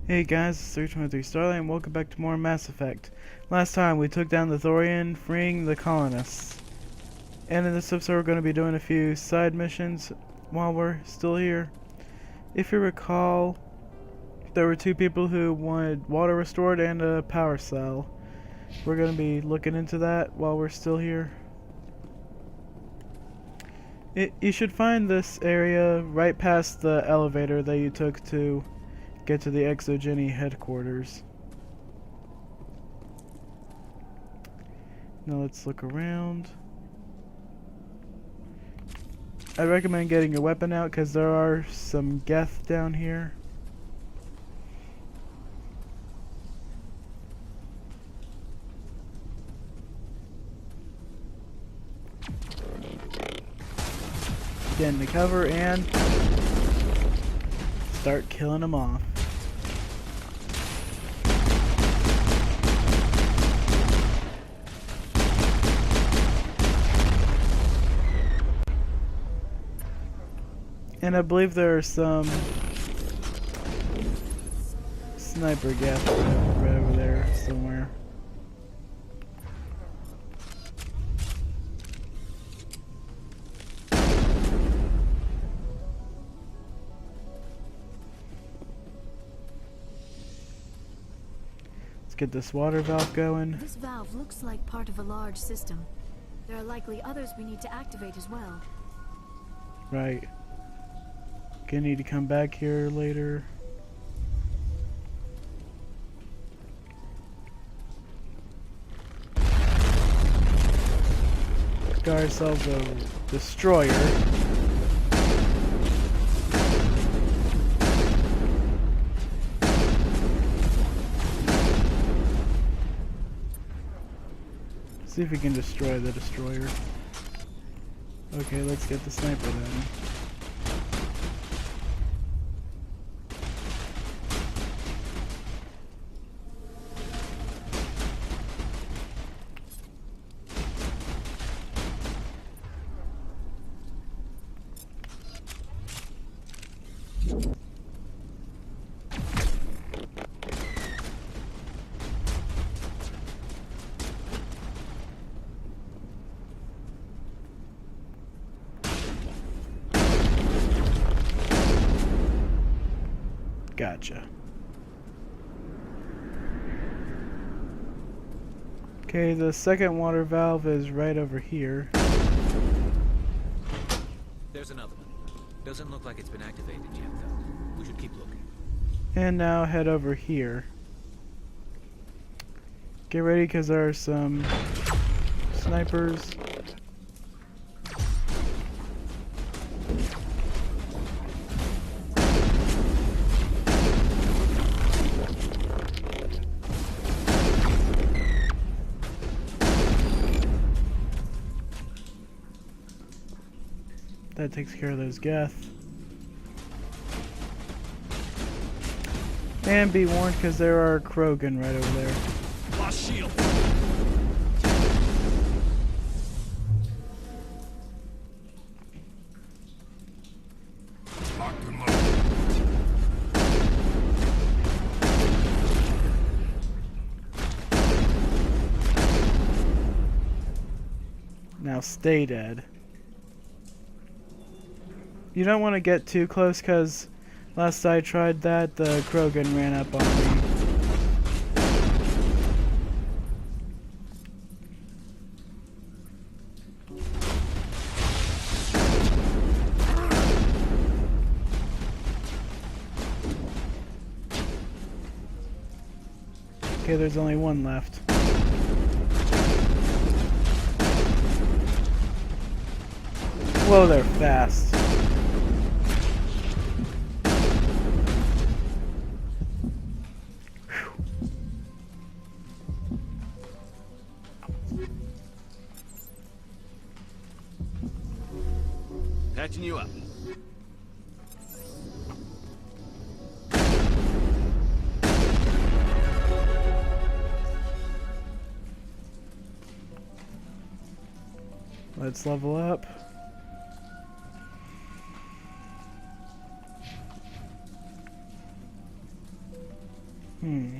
Hey guys, it's 323 Starlight and welcome back to more Mass Effect. Last time we took down the Thorian, freeing the colonists. And in this episode we're going to be doing a few side missions while we're still here. If you recall, there were two people who wanted water restored and a power cell. We're going to be looking into that while we're still here. You should find this area right past the elevator that you took to get to the Exogeny headquarters. Now let's look around. I recommend getting your weapon out because there are some Geth down here. Get in the cover and start killing them off. And I believe there are some sniper Geth right over there somewhere. Let's get this water valve going. This valve looks like part of a large system. There are likely others we need to activate as well. Right. Gonna need to come back here later. Got ourselves a destroyer. See if we can destroy the destroyer. Okay, let's get the sniper then. Gotcha. Okay, the second water valve is right over here. There's another one. Doesn't look like it's been activated yet, though. We should keep looking. And now head over here. Get ready because there are some snipers. That takes care of those Geth. And be warned because there are Krogan right over there. Lost shield. Locked and loaded. Now stay dead. You don't want to get too close because last I tried that, the Krogan ran up on me. Okay, there's only one left. Whoa, they're fast. Patching you up. Let's level up. Hmm.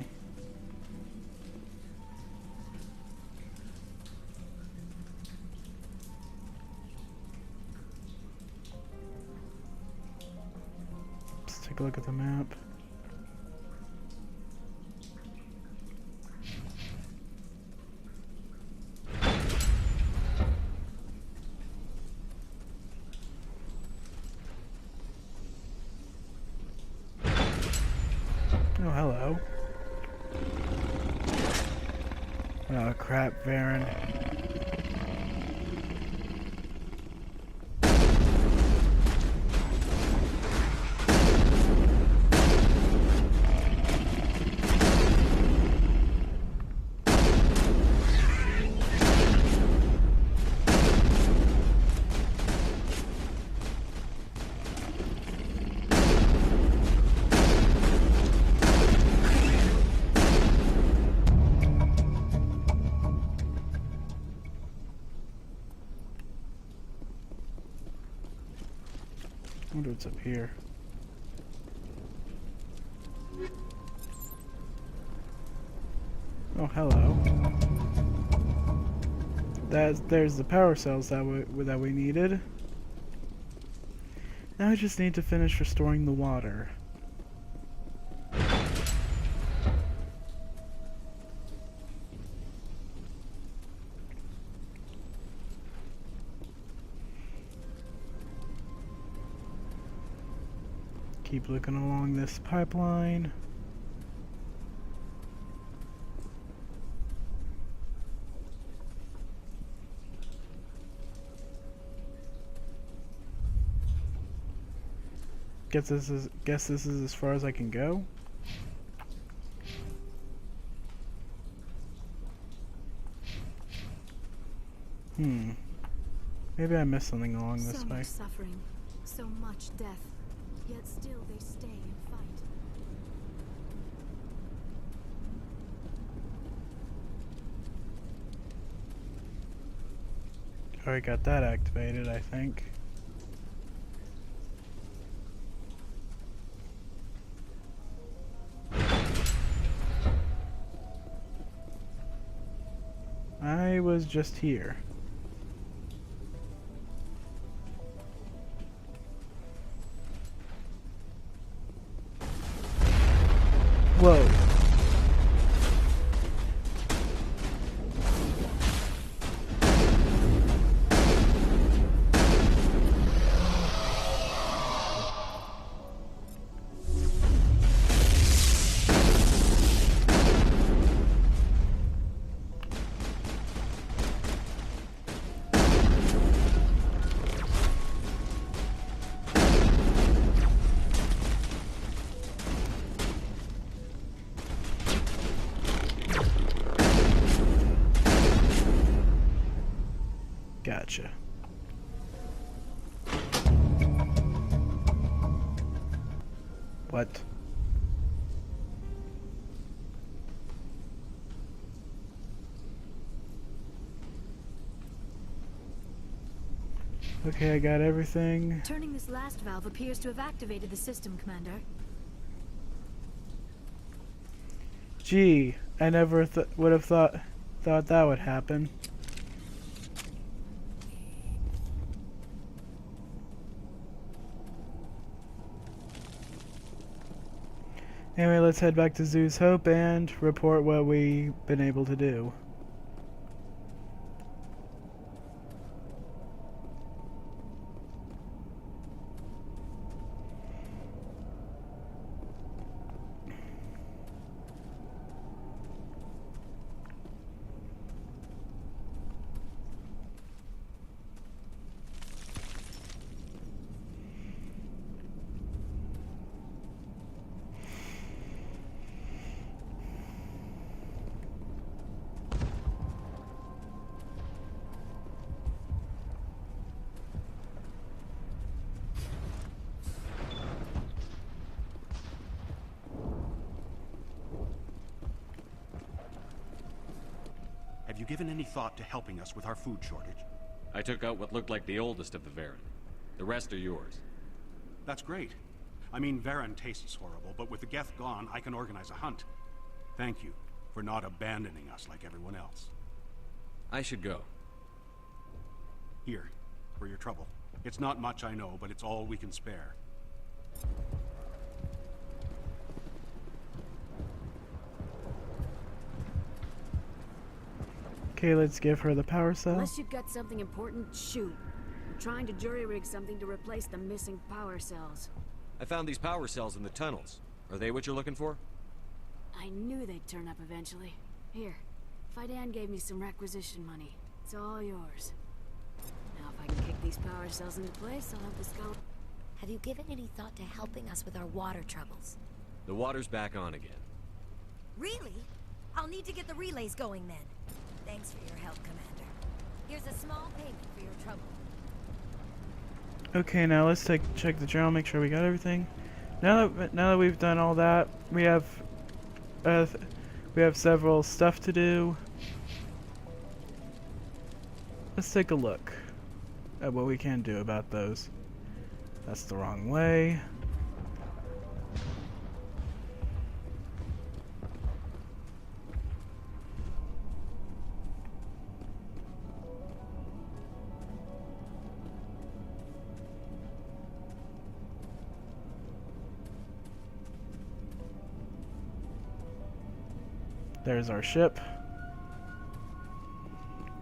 Let's take a look at the map. Oh, hello. Oh, crap, Varen. I wonder what's up here. Oh, hello. There's the power cells that we needed. Now I just need to finish restoring the water. Keep looking along this pipeline. Guess this is as far as I can go. Maybe I missed something along this So way. much suffering, so much death, yet still they stay and fight. Already got that activated, I think. I was just here. Whoa. Gotcha. What? Okay, I got everything. Turning this last valve appears to have activated the system, Commander. Gee, I never would have thought that would happen. Anyway, let's head back to Zoo's Hope and report what we've been able to do. Have you given any thought to helping us with our food shortage? I took out what looked like the oldest of the Varen. The rest are yours. That's great. I mean, Varen tastes horrible, but with the Geth gone, I can organize a hunt. Thank you for not abandoning us like everyone else. I should go. Here, for your trouble. It's not much, I know, but it's all we can spare. Okay, let's give her the power cell. Unless you've got something important, shoot. I'm trying to jury-rig something to replace the missing power cells. I found these power cells in the tunnels. Are they what you're looking for? I knew they'd turn up eventually. Here, Fidan gave me some requisition money. It's all yours. Now if I can kick these power cells into place, I'll have this go. Have you given any thought to helping us with our water troubles? The water's back on again. Really? I'll need to get the relays going then. Thanks for your help, Commander. Here's a small payment for your trouble. Okay, now let's check the journal, make sure we got everything. Now that we've done all that, we have several stuff to do. Let's take a look at what we can do about those. That's the wrong way. There's our ship.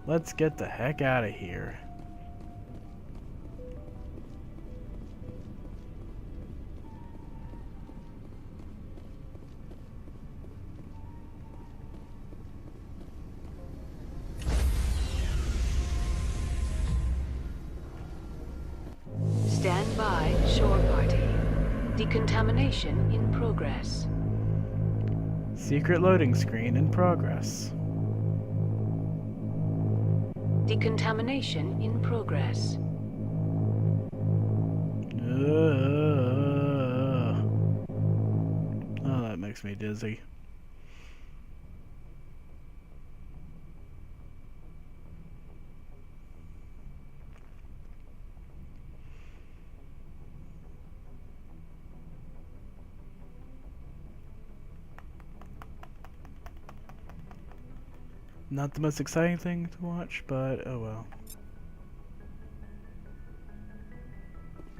Let's get the heck out of here. Stand by, shore party. Decontamination in progress. Secret loading screen in progress. Decontamination in progress. Oh, that makes me dizzy. Not the most exciting thing to watch, but oh well.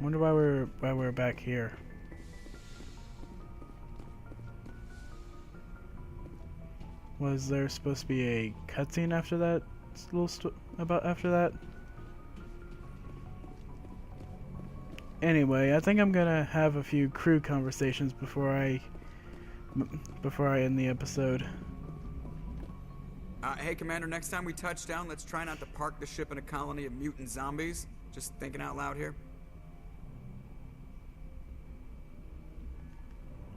Wonder why we're back here. Was there supposed to be a cutscene after that? After that? Anyway, I think I'm gonna have a few crew conversations before I end the episode. Hey, Commander, next time we touch down, let's try not to park the ship in a colony of mutant zombies. Just thinking out loud here.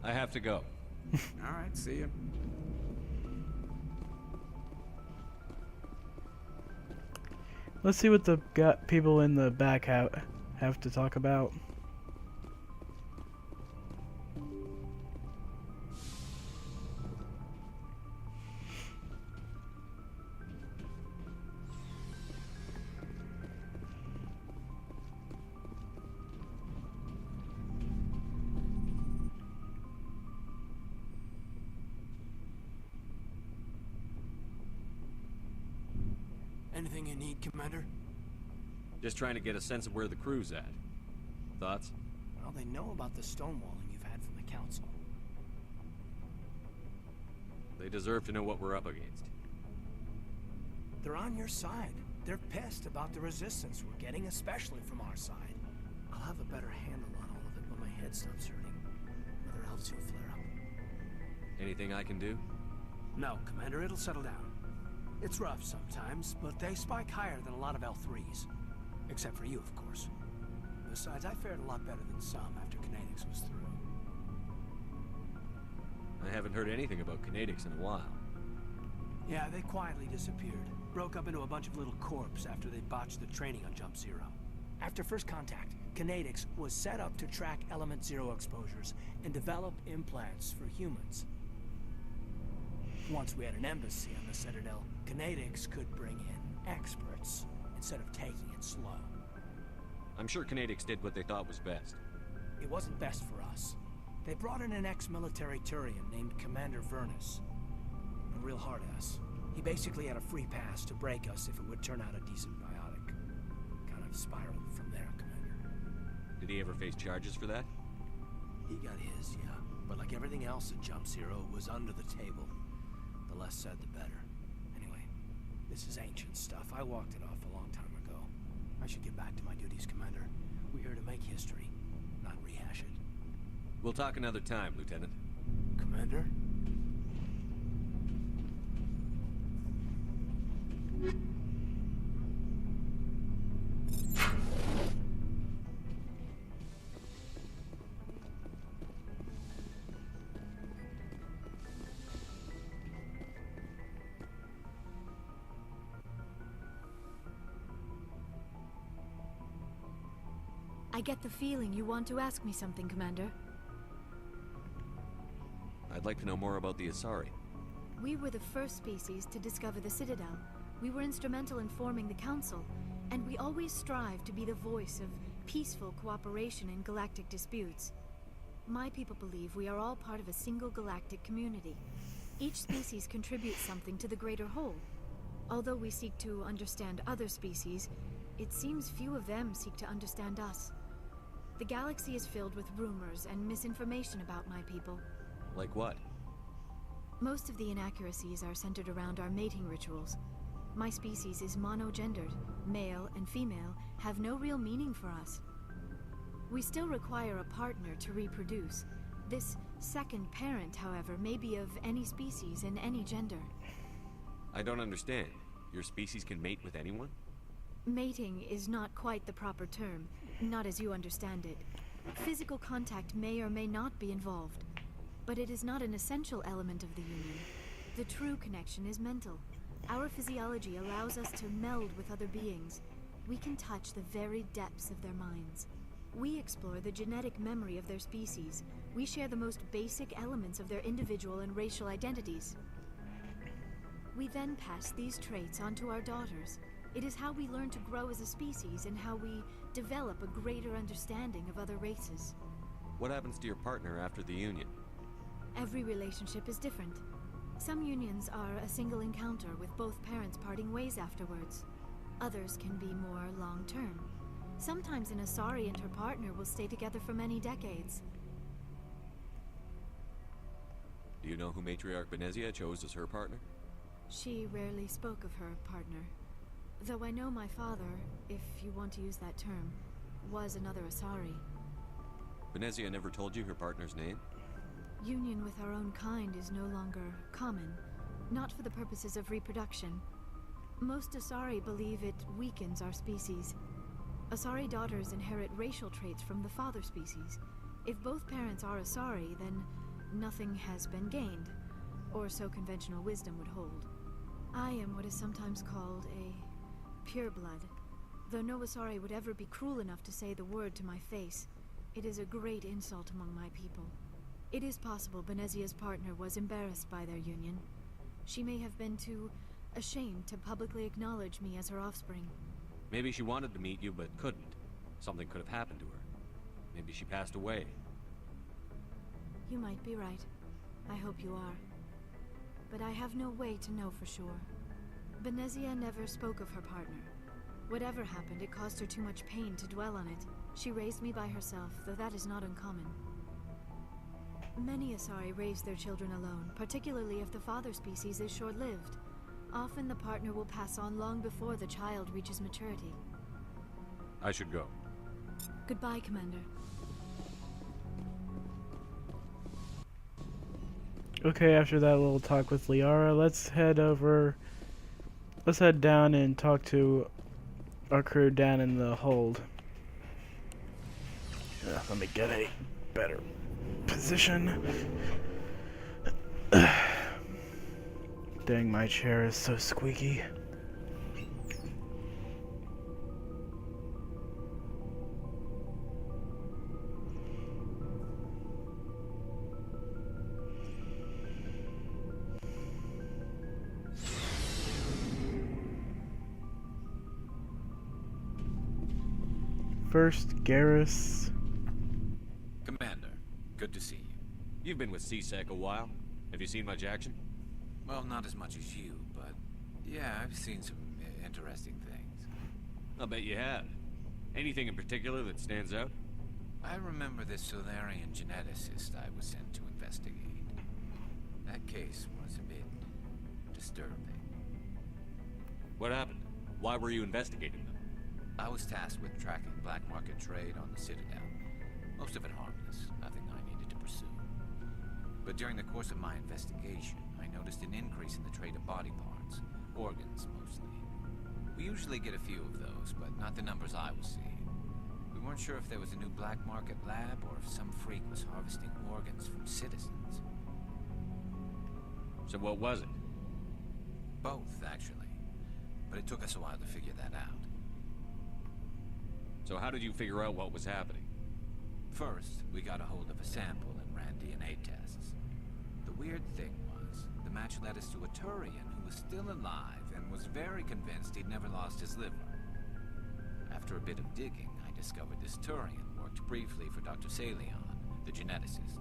I have to go. All right, see you. Let's see what the people in the back have to talk about. Anything you need, Commander? Just trying to get a sense of where the crew's at. Thoughts? Well, they know about the stonewalling you've had from the Council. They deserve to know what we're up against. They're on your side. They're pissed about the resistance we're getting, especially from our side. I'll have a better handle on all of it when my head stops hurting. Another L2 flare-up. Anything I can do? No, Commander, it'll settle down. It's rough sometimes, but they spike higher than a lot of L3s. Except for you, of course. Besides, I fared a lot better than some after Kinetics was through. I haven't heard anything about Kinetics in a while. Yeah, they quietly disappeared. Broke up into a bunch of little corps after they botched the training on Jump Zero. After first contact, Kinetics was set up to track Element Zero exposures and develop implants for humans. Once we had an embassy on the Citadel, Kinetics could bring in experts instead of taking it slow. I'm sure Kinetics did what they thought was best. It wasn't best for us. They brought in an ex-military Turian named Commander Vernus. a real hard ass. He basically had a free pass to break us if it would turn out a decent biotic. Kind of spiraled from there, Commander. Did he ever face charges for that? He got his, yeah. But like everything else at Jump Zero, it was under the table. The less said, the better. Anyway, this is ancient stuff. I walked it off a long time ago. I should get back to my duties, Commander. We're here to make history, not rehash it. We'll talk another time, Lieutenant. Commander? I get the feeling you want to ask me something, Commander. I'd like to know more about the Asari. We were the first species to discover the Citadel. We were instrumental in forming the Council, and we always strive to be the voice of peaceful cooperation in galactic disputes. My people believe we are all part of a single galactic community. Each species contributes something to the greater whole. Although we seek to understand other species, it seems few of them seek to understand us. The galaxy is filled with rumors and misinformation about my people. Like what? Most of the inaccuracies are centered around our mating rituals. My species is monogendered. Male and female have no real meaning for us. We still require a partner to reproduce. This second parent, however, may be of any species and any gender. I don't understand. Your species can mate with anyone? Mating is not quite the proper term, not as you understand it. Physical contact may or may not be involved, but it is not an essential element of the union. The true connection is mental. Our physiology allows us to meld with other beings. We can touch the very depths of their minds. We explore the genetic memory of their species. We share the most basic elements of their individual and racial identities. We then pass these traits on to our daughters. It is how we learn to grow as a species and how we develop a greater understanding of other races. What happens to your partner after the union? Every relationship is different. Some unions are a single encounter with both parents parting ways afterwards. Others can be more long-term. Sometimes an Asari and her partner will stay together for many decades. Do you know who Matriarch Benezia chose as her partner? She rarely spoke of her partner. Though I know my father, if you want to use that term, was another Asari. Benezia never told you her partner's name? Union with our own kind is no longer common, not for the purposes of reproduction. Most Asari believe it weakens our species. Asari daughters inherit racial traits from the father species. If both parents are Asari, then nothing has been gained, or so conventional wisdom would hold. I am what is sometimes called a pureblood. Though no Asari would ever be cruel enough to say the word to my face, it is a great insult among my people. It is possible Benezia's partner was embarrassed by their union. She may have been too ashamed to publicly acknowledge me as her offspring. Maybe she wanted to meet you but couldn't. Something could have happened to her. Maybe she passed away. You might be right. I hope you are. But I have no way to know for sure. Benezia never spoke of her partner. Whatever happened, it caused her too much pain to dwell on it. She raised me by herself, though that is not uncommon. Many Asari raise their children alone, particularly if the father species is short-lived. Often the partner will pass on long before the child reaches maturity. I should go. Goodbye, Commander. Okay, after that little talk with Liara, let's head down and talk to our crew down in the hold. Let me get a better position. Dang, my chair is so squeaky. First, Garrus. Commander, good to see you. You've been with CSEC a while. Have you seen much action? Well, not as much as you, but yeah, I've seen some interesting things. I'll bet you have. Anything in particular that stands out? I remember this Solarian geneticist I was sent to investigate. That case was a bit disturbing. What happened? Why were you investigating them? I was tasked with tracking black market trade on the Citadel. Most of it harmless, nothing I needed to pursue. But during the course of my investigation, I noticed an increase in the trade of body parts, organs mostly. We usually get a few of those, but not the numbers I was seeing. We weren't sure if there was a new black market lab or if some freak was harvesting organs from citizens. So what was it? Both, actually. But it took us a while to figure that out. So how did you figure out what was happening? First, we got a hold of a sample and ran DNA tests. The weird thing was, the match led us to a Turian who was still alive and was very convinced he'd never lost his liver. After a bit of digging, I discovered this Turian worked briefly for Dr. Salion, the geneticist.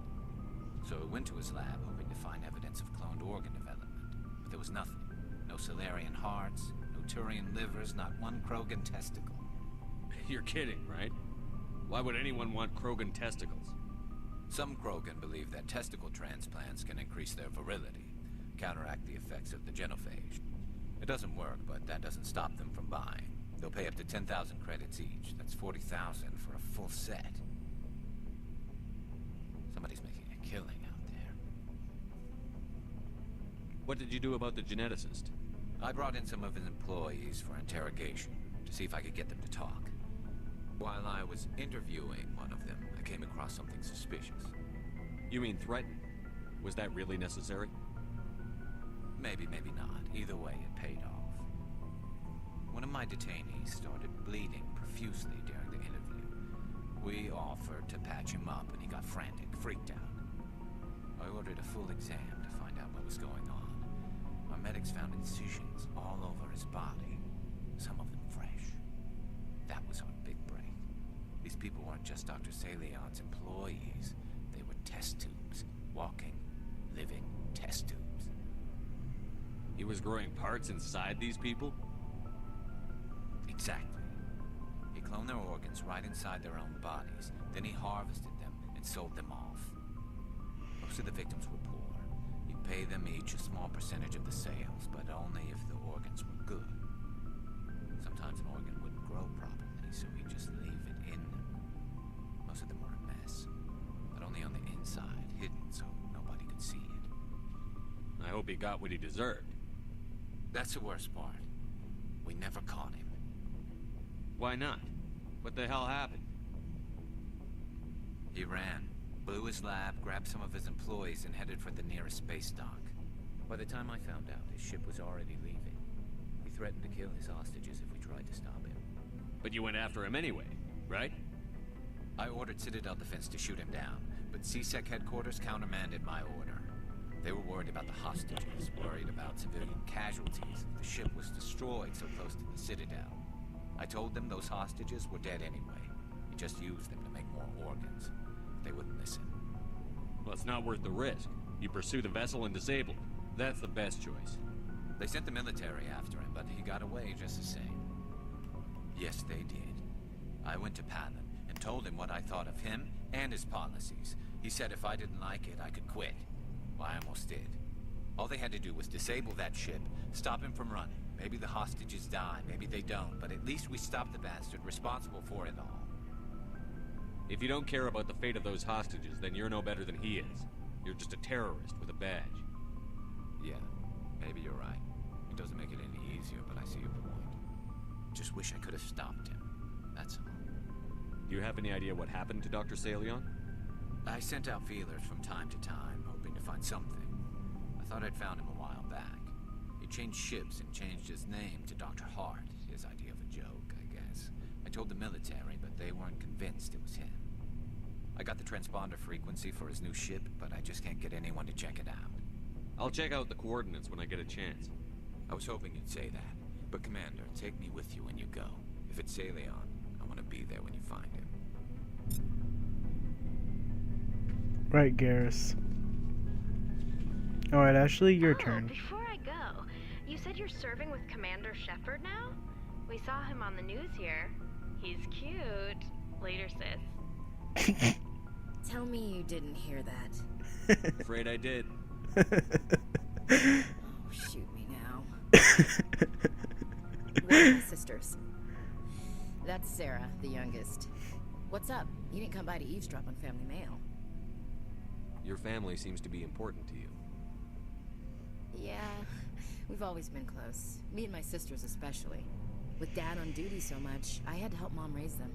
So I went to his lab hoping to find evidence of cloned organ development, but there was nothing. No Solarian hearts, no Turian livers, not one Krogan testicle. You're kidding, right? Why would anyone want Krogan testicles? Some Krogan believe that testicle transplants can increase their virility, counteract the effects of the genophage. It doesn't work, but that doesn't stop them from buying. They'll pay up to 10,000 credits each. That's 40,000 for a full set. Somebody's making a killing out there. What did you do about the geneticist? I brought in some of his employees for interrogation, to see if I could get them to talk. While I was interviewing one of them, I came across something suspicious. You mean threaten? Was that really necessary? Maybe, maybe not. Either way, it paid off. One of my detainees started bleeding profusely during the interview. We offered to patch him up, and he got frantic, freaked out. I ordered a full exam to find out what was going on. Our medics found incisions all over his body, some of them fresh. That was our big break. These people weren't just Dr. Salion's employees. They were test tubes. Walking, living test tubes. He was growing parts inside these people? Exactly. He cloned their organs right inside their own bodies. Then he harvested them and sold them off. Most of the victims were poor. He'd pay them each a small percentage of the sales, but only if the organs were good. Sometimes an organ wouldn't grow properly, so he'd just leave it in them. Most of them were a mess, but only on the inside, hidden so nobody could see it. I hope he got what he deserved. That's the worst part. We never caught him. Why not? What the hell happened? He ran, blew his lab, grabbed some of his employees, and headed for the nearest space dock. By the time I found out, his ship was already leaving. He threatened to kill his hostages if we tried to stop him. But you went after him anyway, right? I ordered Citadel Defense to shoot him down, but CSEC headquarters countermanded my order. They were worried about the hostages, worried about civilian casualties if the ship was destroyed so close to the Citadel. I told them those hostages were dead anyway. We just used them to make more organs. They wouldn't listen. Well, it's not worth the risk. You pursue the vessel and disable it. That's the best choice. They sent the military after him, but he got away just the same. Yes, they did. I went to Palin and told him what I thought of him and his policies. He said if I didn't like it, I could quit. Well, I almost did. All they had to do was disable that ship, stop him from running. Maybe the hostages die, maybe they don't, but at least we stopped the bastard responsible for it all. If you don't care about the fate of those hostages, then you're no better than he is. You're just a terrorist with a badge. Yeah, maybe you're right. It doesn't make it any easier, but I see your point. Just wish I could have stopped him. That's all. Do you have any idea what happened to Dr. Salion? I sent out feelers from time to time, hoping to find something. I thought I'd found him a while back. He changed ships and changed his name to Dr. Hart, his idea of a joke, I guess. I told the military, but they weren't convinced it was him. I got the transponder frequency for his new ship, but I just can't get anyone to check it out. I'll check out the coordinates when I get a chance. I was hoping you'd say that. But Commander, take me with you when you go. If it's Salion, I want to be there when you find him. Right, Garrus. Alright, Ashley, your turn. Before said you're serving with Commander Shepard now? We saw him on the news here. He's cute. Later, sis. Tell me you didn't hear that. Afraid I did. Oh, shoot me now. Where are my sisters? That's Sarah, the youngest. What's up? You didn't come by to eavesdrop on family mail. Your family seems to be important to you. Yeah, we've always been close. Me and my sisters especially. With Dad on duty so much, I had to help Mom raise them.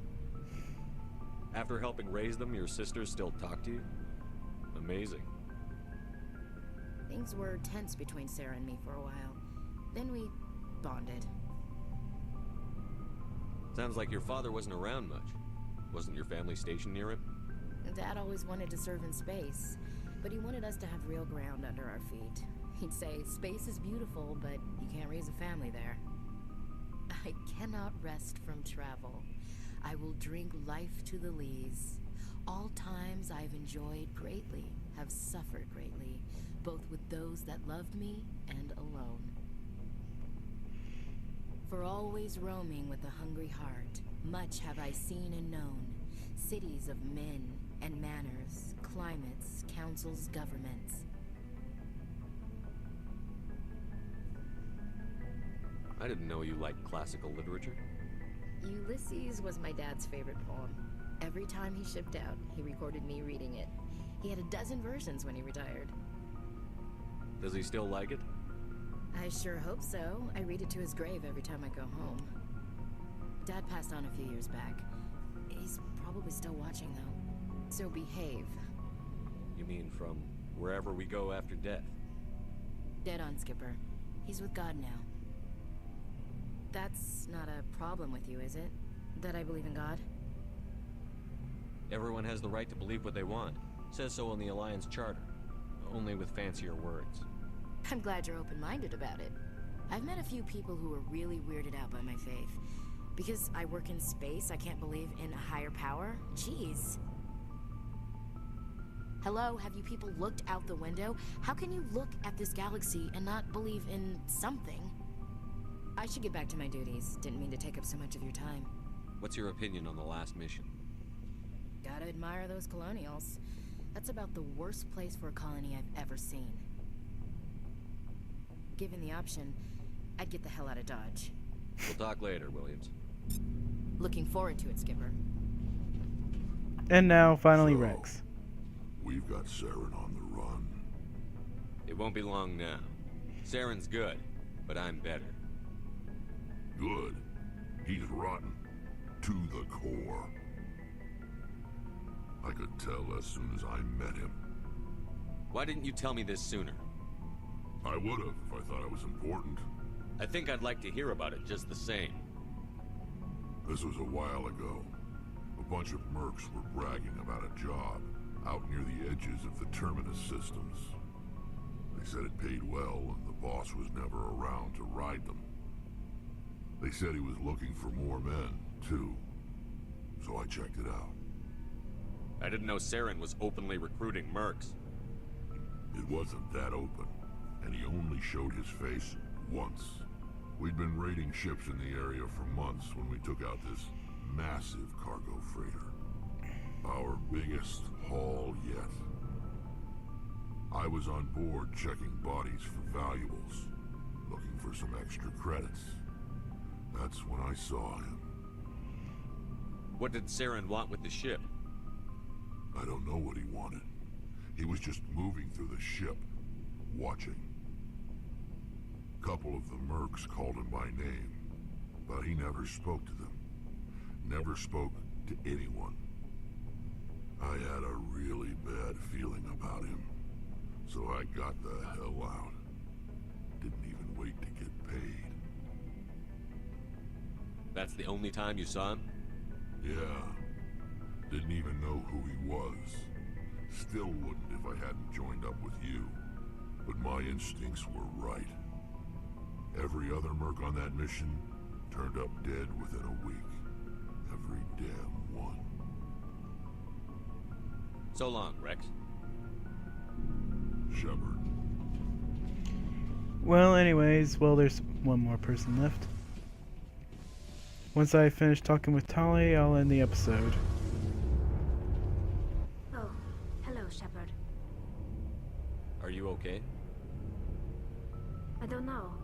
After helping raise them, your sisters still talk to you? Amazing. Things were tense between Sarah and me for a while. Then we bonded. Sounds like your father wasn't around much. Wasn't your family stationed near him? Dad always wanted to serve in space, but he wanted us to have real ground under our feet. He'd say, space is beautiful, but you can't raise a family there. I cannot rest from travel. I will drink life to the lees. All times I've enjoyed greatly, have suffered greatly, both with those that loved me and alone. For always roaming with a hungry heart, much have I seen and known, cities of men and manners, climates, councils, governments. I didn't know you liked classical literature. Ulysses was my dad's favorite poem. Every time he shipped out, he recorded me reading it. He had a dozen versions when he retired. Does he still like it? I sure hope so. I read it to his grave every time I go home. Dad passed on a few years back. He's probably still watching, though. So behave. You mean from wherever we go after death? Dead on, Skipper. He's with God now. That's not a problem with you, is it? That I believe in God? Everyone has the right to believe what they want. Says so in the Alliance Charter. Only with fancier words. I'm glad you're open-minded about it. I've met a few people who are really weirded out by my faith. Because I work in space, I can't believe in a higher power? Jeez. Hello, have you people looked out the window? How can you look at this galaxy and not believe in something? I should get back to my duties. Didn't mean to take up so much of your time. What's your opinion on the last mission? Gotta admire those colonials. That's about the worst place for a colony I've ever seen. Given the option, I'd get the hell out of Dodge. We'll talk later, Williams. Looking forward to it, Skipper. And now, finally, So, Rex. We've got Saren on the run. It won't be long now. Saren's good, but I'm better. Good. He's rotten. To the core. I could tell as soon as I met him. Why didn't you tell me this sooner? I would've if I thought it was important. I think I'd like to hear about it just the same. This was a while ago. A bunch of mercs were bragging about a job out near the edges of the Terminus systems. They said it paid well and the boss was never around to ride them. They said he was looking for more men, too. So I checked it out. I didn't know Saren was openly recruiting mercs. It wasn't that open, and he only showed his face once. We'd been raiding ships in the area for months when we took out this massive cargo freighter. Our biggest haul yet. I was on board checking bodies for valuables, looking for some extra credits. That's when I saw him. What did Saren want with the ship? I don't know what he wanted. He was just moving through the ship, watching. Couple of the mercs called him by name, but he never spoke to them. Never spoke to anyone. I had a really bad feeling about him, so I got the hell out. Didn't even wait to get paid. That's the only time you saw him? Yeah. Didn't even know who he was. Still wouldn't if I hadn't joined up with you. But my instincts were right. Every other merc on that mission turned up dead within a week. Every damn one. So long, Rex. Shepard. Well, anyways, there's one more person left. Once I finish talking with Tali, I'll end the episode. Oh, hello, Shepard. Are you okay? I don't know.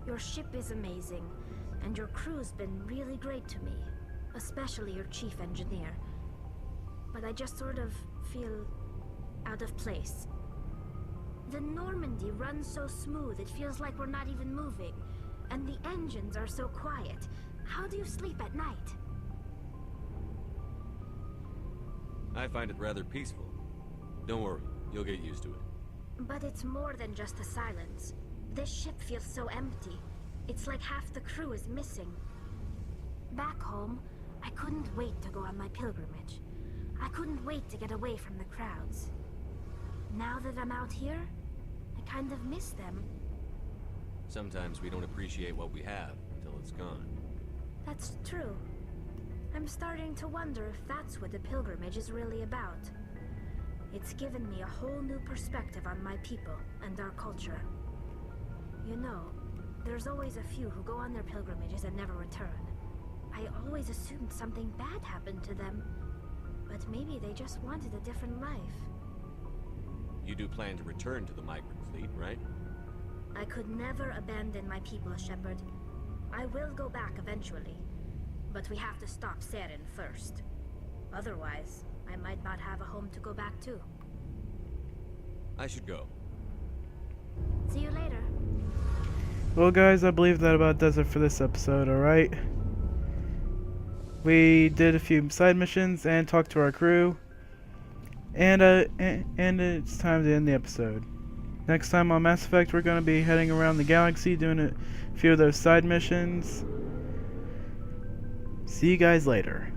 Your ship is amazing, and your crew's been really great to me. Especially your chief engineer. But I just sort of feel out of place. The Normandy runs so smooth it feels like we're not even moving. And the engines are so quiet. How do you sleep at night? I find it rather peaceful. Don't worry, you'll get used to it. But it's more than just the silence. This ship feels so empty. It's like half the crew is missing. Back home, I couldn't wait to go on my pilgrimage. I couldn't wait to get away from the crowds. Now that I'm out here, I kind of miss them. Sometimes we don't appreciate what we have until it's gone. That's true. I'm starting to wonder if that's what the pilgrimage is really about. It's given me a whole new perspective on my people and our culture. You know, there's always a few who go on their pilgrimages and never return. I always assumed something bad happened to them, but maybe they just wanted a different life. You do plan to return to the migrant fleet, right? I could never abandon my people, Shepard. I will go back eventually, but we have to stop Saren first. Otherwise, I might not have a home to go back to. I should go. See you later. Well, guys, I believe that about does it for this episode, alright? We did a few side missions and talked to our crew. And it's time to end the episode. Next time on Mass Effect, we're going to be heading around the galaxy doing a few of those side missions. See you guys later.